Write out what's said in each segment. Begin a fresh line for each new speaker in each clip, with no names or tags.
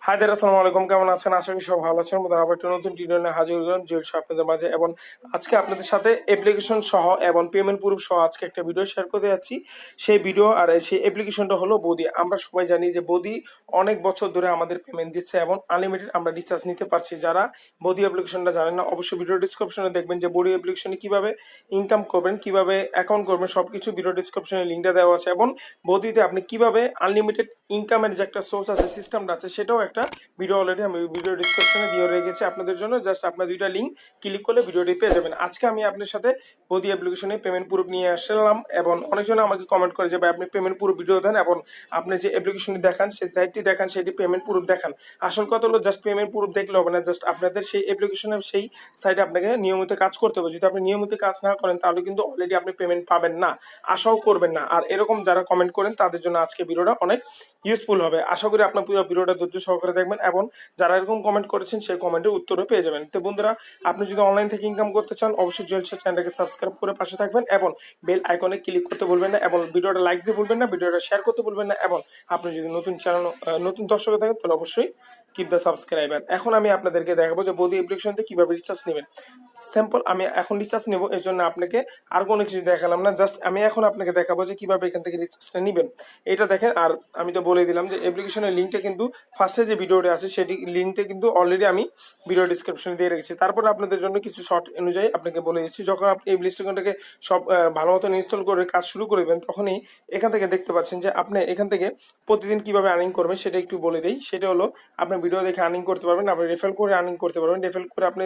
High দের আসসালামু আলাইকুম, কেমন আছেন? আশা করি সব ভালো আছেন। আবার একটা নতুন টিউটোরিয়াল নিয়ে হাজির হলাম জুয়েল আপনাদের মাঝে। এবং আজকে আপনাদের সাথে অ্যাপ্লিকেশন সহ এবং পেমেন্ট প্রুফ সহ আজকে একটা ভিডিও শেয়ার করতে যাচ্ছি। সেই ভিডিও আর সেই অ্যাপ্লিকেশনটা হলো বদি। আমরা সবাই জানি যে বদি অনেক বছর ধরে আমাদের পেমেন্ট দিচ্ছে এবং আনলিমিটেড আমরা রিচার্জ নিতে পারছি। যারা বদি অ্যাপ্লিকেশনটা জানেন না, অবশ্যই ভিডিও ডিসক্রিপশনে দেখবেন যে বডি অ্যাপ্লিকেশনে কিভাবে ইনকাম করবেন, কিভাবে অ্যাকাউন্ট করবেন, সবকিছু ভিডিও ডিসক্রিপশনে লিঙ্কটা দেওয়া আছে। এবং বদিতে আপনি কিভাবে আনলিমিটেড ইনকামের যে একটা সোর্স আছে, সিস্টেমটা আছে, সেটাও একটা ভিডিও অলরেডি আমি ভিডিও ডিসক্রিপশনে দিয়ে রেখেছি আপনাদের জন্য। জাস্ট আপনার দুইটা লিঙ্ক ক্লিক করলে ভিডিওটি পেয়ে যাবেন। আজকে আমি আপনার সাথে বদি অ্যাপ্লিকেশনে পেমেন্ট প্রুফ নিয়ে আসলাম এবং অনেকজন আমাকে কমেন্ট করে যে ভাই আপনি পেমেন্ট প্রুফ ভিডিও দেন এবং আপনি যে অ্যাপ্লিকেশনটি দেখান, সেই সাইটটি দেখান, সেটি পেমেন্ট প্রুফ দেখান। আসল কথা হলো জাস্ট পেমেন্ট প্রুফ দেখলে হবে না, জাস্ট আপনাদের সেই অ্যাপ্লিকেশনের সেই সাইটে আপনাকে নিয়মিত কাজ করতে হবে। যদি আপনি নিয়মিত কাজ না করেন তাহলে কিন্তু অলরেডি আপনি পেমেন্ট পাবেন না, আশাও করবেন না। আর এরকম যারা কমেন্ট করেন তাদের জন্য আজকে ভিডিওটা অনেক ইউজফুল হবে। আশা করি আপনার পুরো ভিডিওটা ধৈর্য সহকারে দেখবেন এবং যারা এরকম কমেন্ট করেছেন সেই কমেন্টের উত্তরও পেয়ে যাবেন। তো বন্ধুরা, আপনি যদি অনলাইন থেকে ইনকাম করতে চান অবশ্যই জুয়েল চ্যানেলটাকে সাবস্ক্রাইব করে পাশে থাকবেন এবং বেল আইকনে ক্লিক করতে ভুলবেন না এবং ভিডিওটা লাইক দিতে ভুলবেন না, ভিডিওটা শেয়ার করতে ভুলবেন না। এবং আপনি যদি নতুন দর্শক থাকেন তাহলে অবশ্যই কিপ দ্য সাবস্ক্রাইবার। এখন আমি আপনাদেরকে দেখাবো যে বডি অ্যাপ্লিকেশনতে কিভাবে রিচার্জ নেবেন। সিম্পল, আমি এখন রিচার্জ নেব, এই জন্য আপনাকে আর কোনো কিছু দেখালাম না। জাস্ট আমি এখন আপনাকে দেখাবো যে কিভাবে এখান থেকে রিচার্জটা নেবেন। এটা দেখেন, আর আমি তো বলে দিলাম যে অ্যাপ্লিকেশনের লিঙ্কটা কিন্তু ফার্স্টে যে ভিডিওটা আছে সেটি লিঙ্কটা কিন্তু অলরেডি আমি ভিডিও ডিসক্রিপশনে দিয়ে রেখেছি। তারপরে আপনাদের জন্য কিছু শর্ট অনুযায়ী আপনাকে বলে দিচ্ছি। যখন আপনি এই অ্যাপ্লিকেশনটাকে সব ভালো মতন ইনস্টল করে কাজ শুরু করে দেবেন, তখনই এখান থেকে দেখতে পাচ্ছেন যে আপনি এখান থেকে প্রতিদিন কিভাবে আর্নিং করবেন সেটা একটু বলে দিই। সেটা হলো আপনি ভিডিও দেখে আর্নিং করতে পারবেন, আপনি রেফার করে আর্নিং করতে পারবেন। রেফার করে আপনি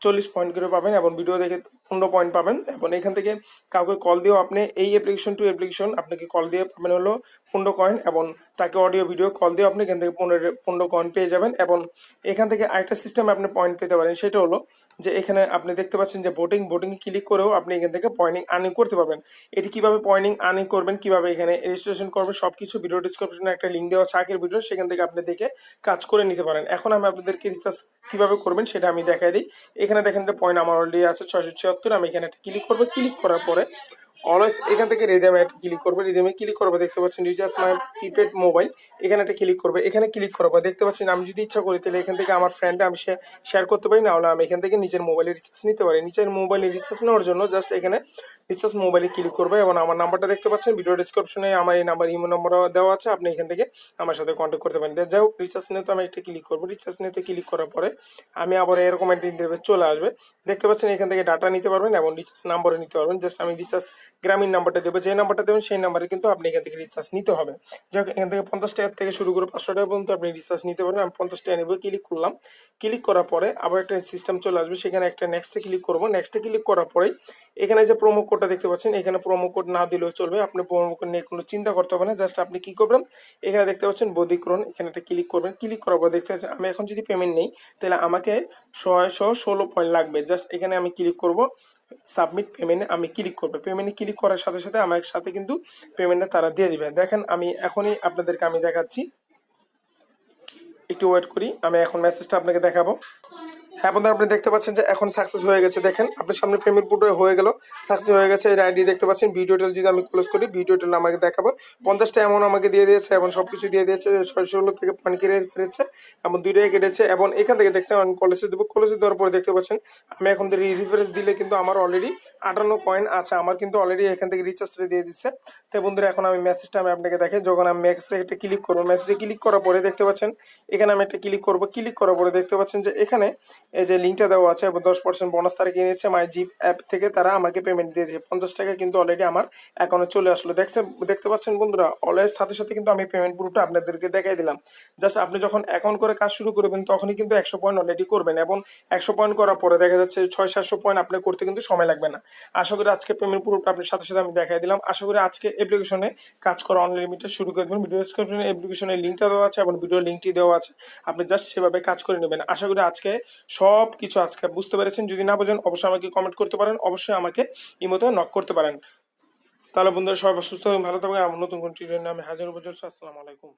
40 পয়েন্ট করে পাবেন এবং ভিডিও দেখে 15 পয়েন্ট পাবেন। এবং এখান থেকে কাউকে কল দিয়েও আপনি এই অ্যাপ্লিকেশন টু অ্যাপ্লিকেশন আপনাকে কল দিয়ে পাবেন হলো 15 কয়েন এবং তাকে অডিও ভিডিও কল দিয়ে আপনি এখান থেকে 15 কয়েন পেয়ে যাবেন। এবং এখান থেকে আরেকটা সিস্টেমে আপনি পয়েন্ট পেতে পারেন। সেটা হলো যে এখানে আপনি দেখতে পাচ্ছেন যে ভোটিং ক্লিক করেও আপনি এখান থেকে পয়েন্টিং আর্নিং করতে পারবেন। এটি কিভাবে পয়েন্টিং আর্নিং করবেন, কিভাবে এখানে রেজিস্ট্রেশন করবেন, সবকিছু ভিডিও ডিসক্রিপশনে একটা লিঙ্ক দেওয়া আছে আগের ভিডিও, সেখান থেকে আপনি দেখে কাজ করে নিতে পারেন। এখন আমি আপনাদেরকে রিচার্জ কিভাবে করবেন সেটা আমি দেখাই দিই। এখানে দেখেন যে পয়েন্ট আমার অলরেডি আছে 676। আমি এখানে একটা ক্লিক করবো, ক্লিক করার পরে অলওয়েজ এখান থেকে রিদেমে একটা ক্লিক করবে। রিদেমে ক্লিক করবো, দেখতে পাচ্ছেন রিচার্জ মাই প্রিপেড মোবাইল, এখানে একটা ক্লিক করবে। এখানে ক্লিক করবো, দেখতে পাচ্ছেন আমি যদি ইচ্ছা করি তাহলে এখান থেকে আমার ফ্রেন্ডে আমি শেয়ার করতে পারি, না হলে আমি এখান থেকে নিজের মোবাইলে রিচার্জ নিতে পারি। নিজের মোবাইলে রিচার্জ নেওয়ার জন্য জাস্ট এখানে রিচার্জ মোবাইলে ক্লিক করবে এবং আমার নাম্বারটা দেখতে পাচ্ছেন ভিডিও ডিসক্রিপশনে আমার এই নাম্বার ইমো নাম্বার দেওয়া আছে, আপনি এখান থেকে আমার সাথে কন্ট্যাক্ট করতে পারেন। যাই হোক, রিচার্জ নিয়ে তো আমি একটা ক্লিক করবো। রিচার্জ নিয়ে ক্লিক করার পরে আমি আবার এরকম একটা ইন্টারফেস চলে আসবে। দেখতে পাচ্ছেন এখান থেকে ডাটা নিতে পারবেন এবং রিচার্জ নাম্বারও নিতে পারবেন। জাস্ট আমি রিচার্জ গ্রামীণ নাম্বারটা দেবো, যে নাম্বারটা দেবেন সেই নাম্বারে কিন্তু আপনি এখান থেকে রিচার্জ নিতে হবে। যাই হোক, এখান থেকে 50 টাকা থেকে শুরু করে 500 টাকা পর্যন্ত আপনি রিচার্জ নিতে পারবেন। আমি 50 টাকা নেবো, ক্লিক করলাম। ক্লিক করার পরে আবার একটা সিস্টেম চলে আসবে, সেখানে একটা নেক্সটে ক্লিক করবো। নেক্সটে ক্লিক করার পরে এখানে যে প্রোমো কোডটা দেখতে পাচ্ছেন, এখানে প্রোমো কোড না দিলেও চলবে, আপনি প্রোমো কোড নিয়ে কোনো চিন্তা করতে হবে না। জাস্ট আপনি কি করবেন, এখানে দেখতে পাচ্ছেন বদিক্রণ, এখানে একটা ক্লিক করবেন। ক্লিক করার পর দেখতে পাচ্ছেন আমি এখন যদি পেমেন্ট নেই তাহলে আমাকে 616 পয়েন্ট লাগবে। জাস্ট এখানে আমি ক্লিক করব, সাবমিট পেমেন্টে আমি ক্লিক করবো। পেমেন্টে ক্লিক করার সাথে সাথে আমার সাথে কিন্তু পেমেন্টটা তারা দিয়ে দিবে। দেখেন আমি এখনই আপনাদেরকে আমি দেখাচ্ছি, একটু ওয়েট করি, আমি এখন মেসেজটা আপনাকে দেখাবো। হ্যাঁ বন্ধুরা, আপনি দেখতে পাচ্ছেন যে এখন সাকসেস হয়ে গেছে। দেখেন আপনার সামনে পেমেন্ট পুরো হয়ে গেল, সাকসেস হয়ে গেছে। এর আইডি দেখতে পাচ্ছেন, ভিডিও টেল যদি আমি ক্লোজ করি, ভিডিও টেল আমাকে দেখাবো 50টা অ্যামাউন্ট আমাকে দিয়ে দিয়েছে এবং সব কিছু দিয়ে দিয়েছে। 616 থেকে পয়েন্ট কেটে ফিরেছে এবং 2 টাকা কেটেছে। এবং এখান থেকে দেখতে আমি কলেজে দেবো, কলেজে দেওয়ার পরে দেখতে পাচ্ছেন আমি এখন রিফ্রেশ দিলে কিন্তু আমার অলরেডি 58 কয়েন আছে, আমার কিন্তু অলরেডি এখান থেকে রিচার্জটা দিয়ে দিচ্ছে। তাই বন্ধুরা, এখন আমি মেসেজটা আমি আপনাকে দেখাই। যখন আমি মেসেজে একটা ক্লিক করবো, মেসেজে ক্লিক করার পরে দেখতে পাচ্ছেন এখানে আমি একটা ক্লিক করবো। ক্লিক করার পরে দেখতে পাচ্ছেন যে এখানে এই যে লিঙ্কটা দেওয়া আছে এবং 10% বোনাস তারা কিনেছে মাই জিপ অ্যাপ থেকে, তারা আমাকে পেমেন্ট দিয়ে দিয়েছে 50 টাকা, কিন্তু অলরেডি আমার অ্যাকাউন্টে চলে আসলো। দেখতে পাচ্ছেন বন্ধুরা, অলওয়েজ সাথে সাথে কিন্তু আমি পেমেন্ট পুরোটা আপনাদেরকে দেখাই দিলাম। জাস্ট আপনি যখন অ্যাকাউন্ট করে কাজ শুরু করবেন তখনই কিন্তু 100 পয়েন্ট অলরেডি করবেন এবং 100 পয়েন্ট করার পরে দেখা যাচ্ছে 600-700 পয়েন্ট আপনি করতে কিন্তু সময় লাগবে না। আশা করি আজকে পেমেন্ট পুরোটা আপনার সাথে সাথে আমি দেখাই দিলাম। আশা করি আজকে অ্যাপ্লিকেশনে কাজ করা অনলিমিটেড শুরু করে দেবেন। ভিডিও ডিসক্রিপশনে অ্যাপ্লিকেশনের লিঙ্কটা দেওয়া আছে এবং ভিডিও লিঙ্কটি দেওয়া আছে, আপনি জাস্ট সেভাবে কাজ করে নেবেন। আশা করি আজকে সব কিছু আজকে বুঝতে পেরেছেন। যদি না বোঝেন অবশ্যই আমাকে কমেন্ট করতে পারেন, অবশ্যই আমাকে ইমোতে নক করতে পারেন। তাহলে বন্ধুরা সবাই সুস্থ এবং ভালো থাকবেন। আমার নতুন কোনো টিউটোরিয়াল নিয়ে আমি হাজির হবো। আসসালামু আলাইকুম।